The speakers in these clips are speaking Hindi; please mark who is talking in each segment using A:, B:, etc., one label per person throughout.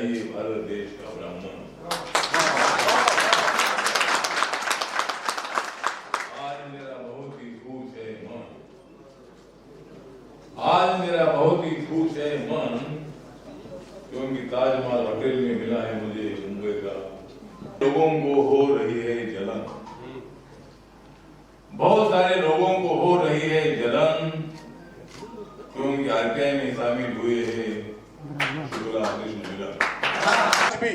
A: चाहिए भारत देश का ब्राह्मण। आज मेरा बहुत ही खुश है मन, आज मेरा बहुत ही खुश है मन, क्योंकि ताजमहल होटल में मिला है मुझे मुंबई का। लोगों को हो रही है जलन, बहुत सारे लोगों को हो रही है जलन, क्योंकि आरटीआई में शामिल हुए हैं।
B: भी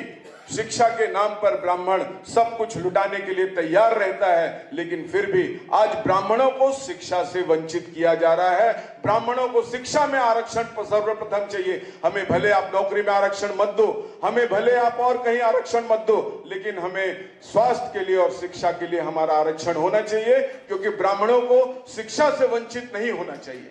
B: शिक्षा के नाम पर ब्राह्मण सब कुछ लुटाने के लिए तैयार रहता है, लेकिन फिर भी आज ब्राह्मणों को शिक्षा से वंचित किया जा रहा है। ब्राह्मणों को शिक्षा में आरक्षण सर्वप्रथम चाहिए। हमें भले आप नौकरी में आरक्षण मत दो, हमें भले आप और कहीं आरक्षण मत दो, लेकिन हमें स्वास्थ्य के लिए और शिक्षा के लिए हमारा आरक्षण होना चाहिए, क्योंकि ब्राह्मणों को शिक्षा से वंचित नहीं होना चाहिए।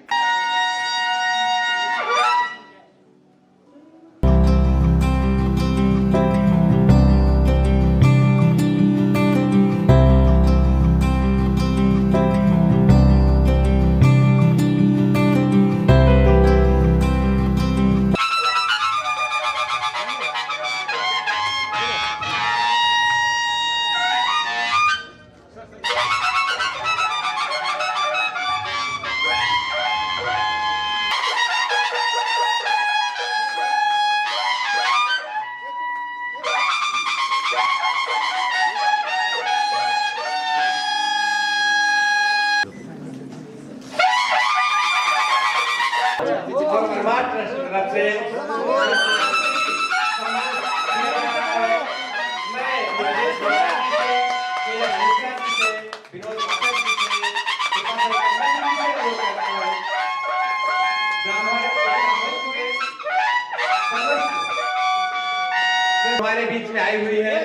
C: हमारे बीच में आई हुई है,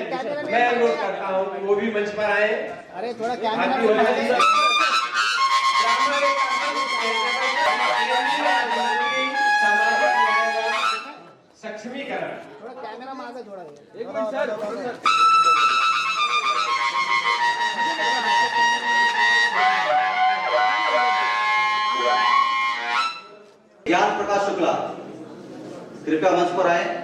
C: मैं अनुरोध करता हूँ कि वो भी मंच पर आए।
D: अरे थोड़ा कैमरा
C: सक्षमीकरण,
D: थोड़ा कैमरा मांगे थोड़ा
C: एक मिनट सर।
E: ज्ञान प्रकाश शुक्ला कृपया मंच पर आए।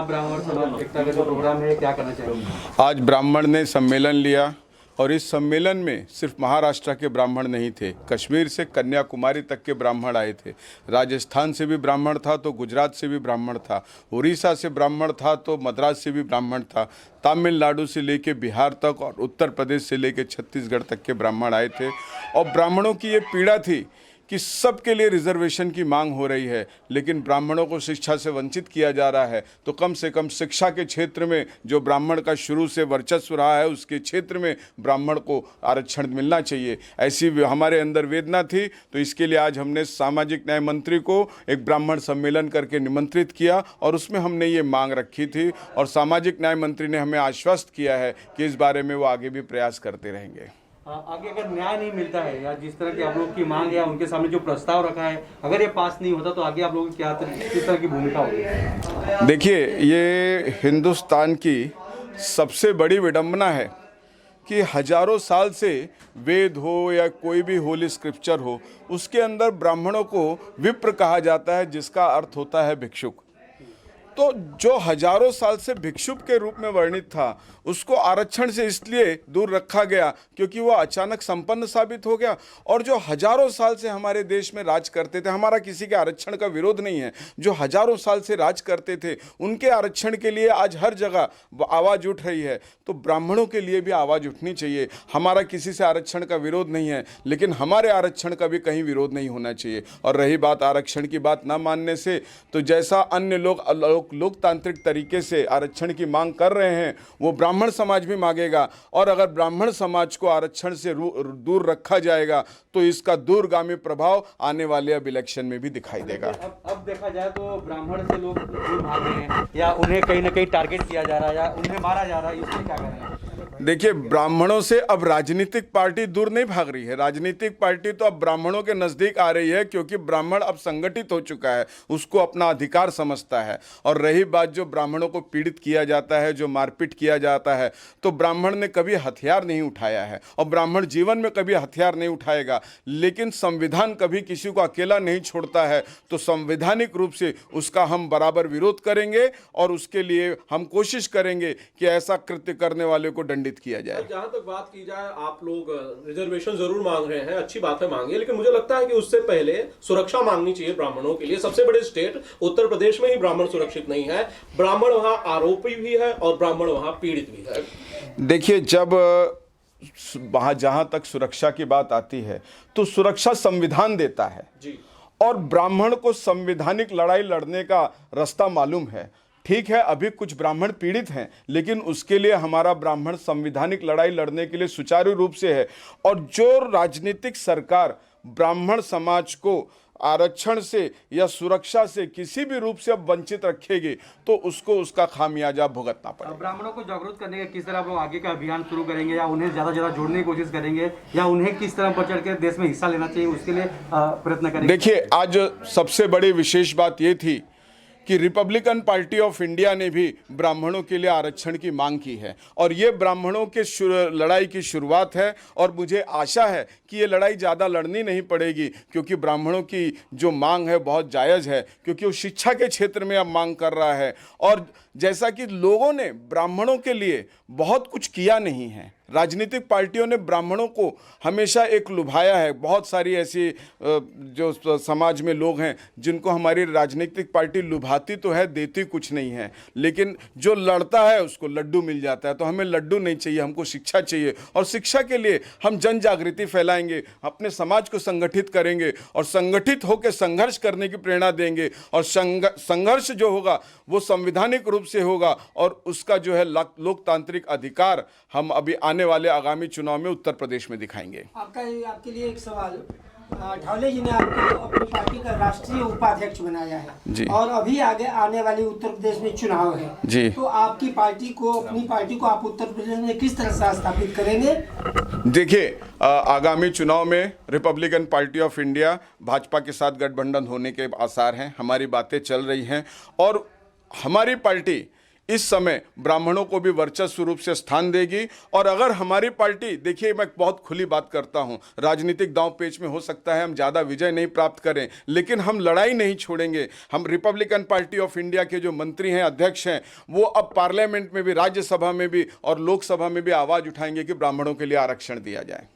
C: ब्राह्मण समाज एकता का जो प्रोग्राम है, क्या करना चाहिए?
B: आज ब्राह्मण ने सम्मेलन लिया और इस सम्मेलन में सिर्फ महाराष्ट्र के ब्राह्मण नहीं थे, कश्मीर से कन्याकुमारी तक के ब्राह्मण आए थे। राजस्थान से भी ब्राह्मण था तो गुजरात से भी ब्राह्मण था, उड़ीसा से ब्राह्मण था तो मद्रास से भी ब्राह्मण था, तमिलनाडु से लेके बिहार तक और उत्तर प्रदेश से लेके छत्तीसगढ़ तक के ब्राह्मण आए थे। और ब्राह्मणों की ये पीड़ा थी कि सबके लिए रिजर्वेशन की मांग हो रही है, लेकिन ब्राह्मणों को शिक्षा से वंचित किया जा रहा है। तो कम से कम शिक्षा के क्षेत्र में जो ब्राह्मण का शुरू से वर्चस्व रहा है, उसके क्षेत्र में ब्राह्मण को आरक्षण मिलना चाहिए, ऐसी हमारे अंदर वेदना थी। तो इसके लिए आज हमने सामाजिक न्याय मंत्री को एक ब्राह्मण सम्मेलन करके निमंत्रित किया और उसमें हमने ये मांग रखी थी, और सामाजिक न्याय मंत्री ने हमें आश्वस्त किया है कि इस बारे में वो आगे भी प्रयास करते रहेंगे।
C: आगे अगर न्याय नहीं मिलता है या जिस तरह की आप लोग की मांग है, उनके सामने जो प्रस्ताव रखा है, अगर ये पास नहीं होता तो आगे आप लोगों की क्या किस तरह की भूमिका होगी?
B: देखिए, ये हिंदुस्तान की सबसे बड़ी विडंबना है कि हजारों साल से वेद हो या कोई भी होली स्क्रिप्चर हो, उसके अंदर ब्राह्मणों को विप्र कहा जाता है, जिसका अर्थ होता है भिक्षुक। तो जो हजारों साल से भिक्षुक के रूप में वर्णित था, उसको आरक्षण से इसलिए दूर रखा गया क्योंकि वो अचानक संपन्न साबित हो गया। और जो हजारों साल से हमारे देश में राज करते थे, हमारा किसी के आरक्षण का विरोध नहीं है, जो हजारों साल से राज करते थे, उनके आरक्षण के लिए आज हर जगह आवाज़ उठ रही है। तो ब्राह्मणों के लिए भी आवाज़ उठनी चाहिए। हमारा किसी से आरक्षण का विरोध नहीं है, लेकिन हमारे आरक्षण का भी कहीं विरोध नहीं होना चाहिए। और रही बात आरक्षण की बात ना मानने से, तो जैसा अन्य लोग लोकतांत्रिक तरीके से आरक्षण की मांग कर रहे हैं, वो ब्राह्मण समाज भी मांगेगा। और अगर ब्राह्मण समाज को आरक्षण से दूर रखा जाएगा तो इसका दूरगामी प्रभाव आने वाले अब इलेक्शन में भी दिखाई देगा।
C: अब देखा जाए तो ब्राह्मण से लोग दूर भाग रहे हैं, या उन्हें कहीं ना कहीं टारगेट किया जा रहा है, या उन्हें मारा जा रहा है, इसमें क्या करें?
B: देखिए, ब्राह्मणों से अब राजनीतिक पार्टी दूर नहीं भाग रही है। राजनीतिक पार्टी तो अब ब्राह्मणों के नज़दीक आ रही है, क्योंकि ब्राह्मण अब संगठित हो चुका है, उसको अपना अधिकार समझता है। और रही बात जो ब्राह्मणों को पीड़ित किया जाता है, जो मारपीट किया जाता है, तो ब्राह्मण ने कभी हथियार नहीं उठाया है और ब्राह्मण जीवन में कभी हथियार नहीं उठाएगा। लेकिन संविधान कभी किसी को अकेला नहीं छोड़ता है, तो संवैधानिक रूप से उसका हम बराबर विरोध करेंगे और उसके लिए हम कोशिश करेंगे कि ऐसा कृत्य करने वाले को दंडित किया जाए।
F: जहां तक बात की जाए, आप लोग रिजर्वेशन जरूर मांग रहे हैं, अच्छी बात है, मांगिए, लेकिन मुझे लगता है कि उससे पहले सुरक्षा मांगनी चाहिए ब्राह्मणों के लिए। सबसे बड़े स्टेट उत्तर प्रदेश में ही ब्राह्मण सुरक्षित नहीं है, ब्राह्मण वहां आरोपी भी है और ब्राह्मण वहां पीड़ित भी है।
B: देखिए, जब वहाँ जहाँ तक सुरक्षा की बात आती है तो सुरक्षा संविधान देता है
F: जी,
B: और ब्राह्मण को संवैधानिक लड़ाई लड़ने का रास्ता मालूम है। ठीक है, अभी कुछ ब्राह्मण पीड़ित हैं, लेकिन उसके लिए हमारा ब्राह्मण संवैधानिक लड़ाई लड़ने के लिए सुचारू रूप से है। और जो राजनीतिक सरकार ब्राह्मण समाज को आरक्षण से या सुरक्षा से किसी भी रूप से अब वंचित रखेगी, तो उसको उसका खामियाजा भुगतना पड़ेगा।
C: ब्राह्मणों को जागरूक करने का किस तरह आप लोग आगे का अभियान शुरू करेंगे, या उन्हें ज़्यादा जोड़ने की कोशिश करेंगे, या उन्हें किस तरह बढ़ चढ़ के देश में हिस्सा लेना चाहिए, उसके लिए प्रयत्न करेंगे?
B: देखिए, आज सबसे बड़ी विशेष बात ये थी कि रिपब्लिकन पार्टी ऑफ इंडिया ने भी ब्राह्मणों के लिए आरक्षण की मांग की है, और ये ब्राह्मणों के लड़ाई की शुरुआत है। और मुझे आशा है कि ये लड़ाई ज़्यादा लड़नी नहीं पड़ेगी, क्योंकि ब्राह्मणों की जो मांग है बहुत जायज़ है, क्योंकि वो शिक्षा के क्षेत्र में अब मांग कर रहा है। और जैसा कि लोगों ने ब्राह्मणों के लिए बहुत कुछ किया नहीं है, राजनीतिक पार्टियों ने ब्राह्मणों को हमेशा एक लुभाया है। बहुत सारी ऐसी जो समाज में लोग हैं जिनको हमारी राजनीतिक पार्टी लुभाती तो है, देती कुछ नहीं है, लेकिन जो लड़ता है उसको लड्डू मिल जाता है। तो हमें लड्डू नहीं चाहिए, हमको शिक्षा चाहिए, और शिक्षा के लिए हम जन जागृति फैलाएंगे, अपने समाज को संगठित करेंगे और संगठित होकर संघर्ष करने की प्रेरणा देंगे। और संघर्ष जो होगा वो संवैधानिक रूप से होगा, और उसका जो है लोकतांत्रिक अधिकार हम अभी आने वाले आगामी चुनाव में उत्तर प्रदेश में दिखाएंगे।
G: आपके लिए एक सवाल, ढावले जी ने आपको अपनी पार्टी का राष्ट्रीय उपाध्यक्ष बनाया है
B: जी, और
G: अभी आगे आने वाले उत्तर प्रदेश में चुनाव है
B: जी,
G: तो आपकी पार्टी को, अपनी पार्टी को आप उत्तर प्रदेश में किस तरह से स्थापित करेंगे?
B: देखिए, आगामी चुनाव में Republican party of India Bhajpa के साथ गठबंधन होने के आसार हैं, हमारी बातें चल रही हैं, और हमारी पार्टी इस समय ब्राह्मणों को भी वर्चस्व रूप से स्थान देगी। और अगर हमारी पार्टी, देखिए मैं बहुत खुली बात करता हूं, राजनीतिक दांव पेच में हो सकता है हम ज़्यादा विजय नहीं प्राप्त करें, लेकिन हम लड़ाई नहीं छोड़ेंगे। हम रिपब्लिकन पार्टी ऑफ इंडिया के जो मंत्री हैं, अध्यक्ष हैं, वो अब पार्लियामेंट में भी, राज्यसभा में भी और लोकसभा में भी आवाज़ उठाएंगे कि ब्राह्मणों के लिए आरक्षण दिया जाए।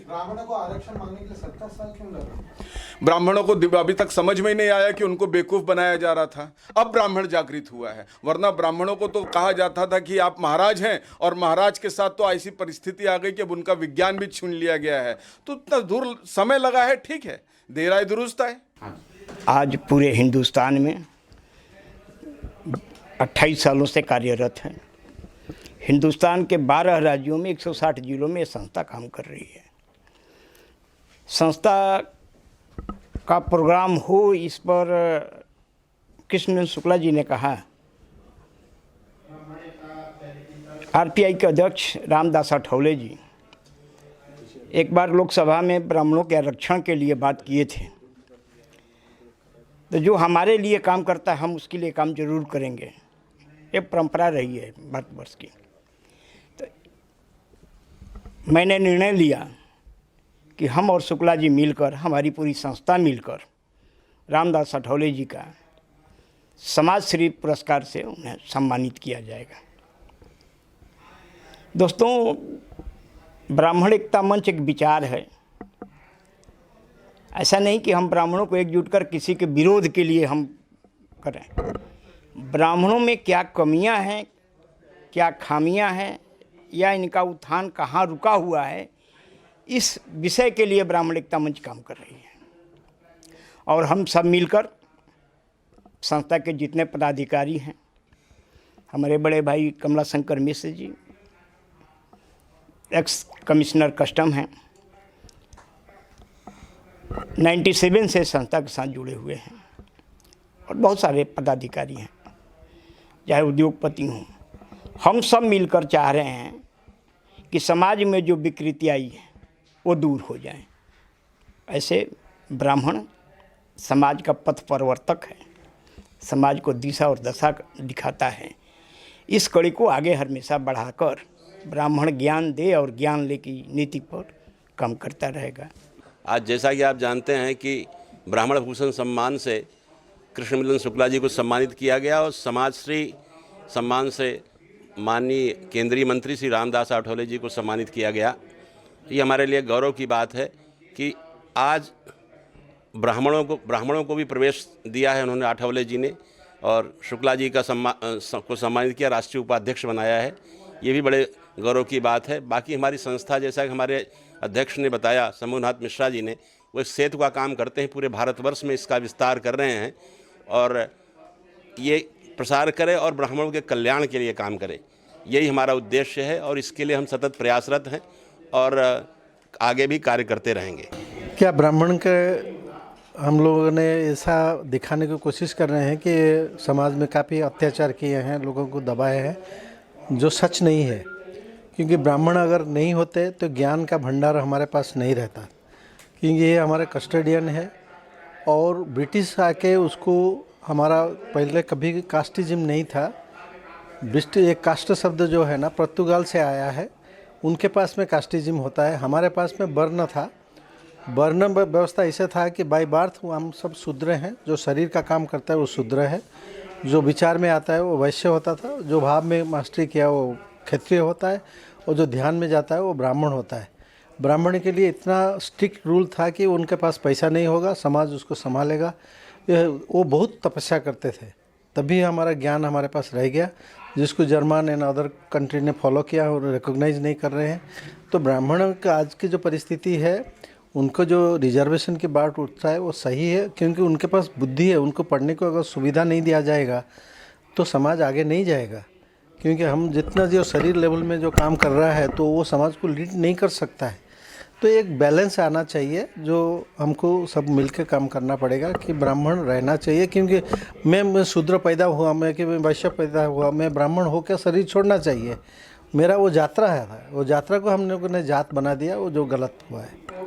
H: ब्राह्मणों को आरक्षण मांगने के लिए 70 साल क्यों लगा?
B: ब्राह्मणों को अभी तक समझ में ही नहीं आया कि उनको बेवकूफ़ बनाया जा रहा था। अब ब्राह्मण जागृत हुआ है, वरना ब्राह्मणों को तो कहा जाता था कि आप महाराज हैं, और महाराज के साथ तो ऐसी परिस्थिति आ गई कि अब उनका विज्ञान भी छीन लिया गया है। तो इतना दूर समय लगा है, ठीक है, देर आए दुरुस्त आए।
I: आज पूरे हिंदुस्तान में 28 सालों से कार्यरत है। हिंदुस्तान के 12 राज्यों में 160 जिलों में संस्था काम कर रही है। संस्था का प्रोग्राम हो, इस पर कृष्ण शुक्ला जी ने कहा। आरपीआई के अध्यक्ष रामदास अठौले जी एक बार लोकसभा में ब्राह्मणों के आरक्षण के लिए बात किए थे। तो जो हमारे लिए काम करता है हम उसके लिए काम जरूर करेंगे, ये परंपरा रही है भारतवर्ष की। तो मैंने निर्णय लिया कि हम और शुक्ला जी मिलकर, हमारी पूरी संस्था मिलकर रामदास अठौले जी का समाजश्री पुरस्कार से उन्हें सम्मानित किया जाएगा। दोस्तों, ब्राह्मण एकता मंच एक विचार है। ऐसा नहीं कि हम ब्राह्मणों को एकजुट कर किसी के विरोध के लिए हम करें। ब्राह्मणों में क्या कमियां हैं, क्या खामियां हैं, या इनका उत्थान कहाँ रुका हुआ है, इस विषय के लिए ब्राह्मण एकता मंच काम कर रही है। और हम सब मिलकर, संस्था के जितने पदाधिकारी हैं, हमारे बड़े भाई कमला Shankar Mishra ji x commissioner custom हैं, 97 से संस्था के साथ जुड़े हुए हैं, और बहुत सारे पदाधिकारी हैं, चाहे उद्योगपति हों। हम सब मिलकर चाह रहे हैं कि समाज में जो विकृति आई है वो दूर हो जाए। ऐसे ब्राह्मण समाज का पथ प्रवर्तक है, समाज को दिशा और दशा दिखाता है। इस कड़ी को आगे हमेशा बढ़ाकर ब्राह्मण ज्ञान दे और ज्ञान ले की नीति पर काम करता रहेगा।
J: आज जैसा कि आप जानते हैं कि ब्राह्मण भूषण सम्मान से कृष्ण मिलन शुक्ला जी को सम्मानित किया गया और समाजश्री सम्मान से माननीय केंद्रीय मंत्री श्री रामदास आठवले जी को सम्मानित किया गया। ये हमारे लिए गौरव की बात है कि आज ब्राह्मणों को भी प्रवेश दिया है उन्होंने आठवले जी ने, और शुक्ला जी का को सम्मानित किया, राष्ट्रीय उपाध्यक्ष बनाया है। ये भी बड़े गौरव की बात है। बाकी हमारी संस्था, जैसा कि हमारे अध्यक्ष ने बताया, शंभुनाथ मिश्रा जी ने, वो सेतु का काम करते हैं, पूरे भारतवर्ष में इसका विस्तार कर रहे हैं और ये प्रसार करें और ब्राह्मणों के कल्याण के लिए काम करें। यही हमारा उद्देश्य है और इसके लिए हम सतत प्रयासरत हैं और आगे भी कार्य करते रहेंगे।
H: क्या ब्राह्मण के हम लोगों ने ऐसा दिखाने की कोशिश कर रहे हैं कि समाज में काफ़ी अत्याचार किए हैं, लोगों को दबाए हैं, जो सच नहीं है। क्योंकि ब्राह्मण अगर नहीं होते तो ज्ञान का भंडार हमारे पास नहीं रहता, क्योंकि ये हमारे कस्टोडियन है। और ब्रिटिश आके उसको हमारा पहले कभी कास्टिज्म नहीं था। एक कास्ट शब्द जो है ना पुर्तगाल से आया है, उनके पास में कास्टिज्म होता है, हमारे पास में वर्ण था। वर्ण व्यवस्था ऐसे था कि बाय बर्थ हम सब शूद्र हैं, जो शरीर का काम करता है वो शूद्र है, जो विचार में आता है वो वैश्य होता था, जो भाव में मास्टरी किया वो क्षत्रिय होता है, और जो ध्यान में जाता है वो ब्राह्मण होता है। ब्राह्मण के लिए इतना स्ट्रिक्ट रूल था कि उनके पास पैसा नहीं होगा, समाज उसको संभालेगा। वो बहुत तपस्या करते थे, तभी हमारा ज्ञान हमारे पास रह गया, जिसको जर्मन एंड अदर कंट्री ने फॉलो किया और रिकॉग्नाइज नहीं कर रहे हैं। तो ब्राह्मणों का आज की जो परिस्थिति है, उनको जो रिजर्वेशन की बात उठता है वो सही है, क्योंकि उनके पास बुद्धि है। उनको पढ़ने को अगर सुविधा नहीं दिया जाएगा तो समाज आगे नहीं जाएगा। क्योंकि हम जितना जो शरीर लेवल में जो काम कर रहा है तो वो समाज को लीड नहीं कर सकता है। तो एक बैलेंस आना चाहिए, जो हमको सब मिलकर काम करना पड़ेगा कि ब्राह्मण रहना चाहिए। क्योंकि मैं शूद्र पैदा हुआ, मैं कि मैं वैश्य पैदा हुआ, मैं ब्राह्मण होकर शरीर छोड़ना चाहिए। मेरा वो यात्रा है, वो यात्रा को हम लोगों ने जात बना दिया, वो जो गलत हुआ है।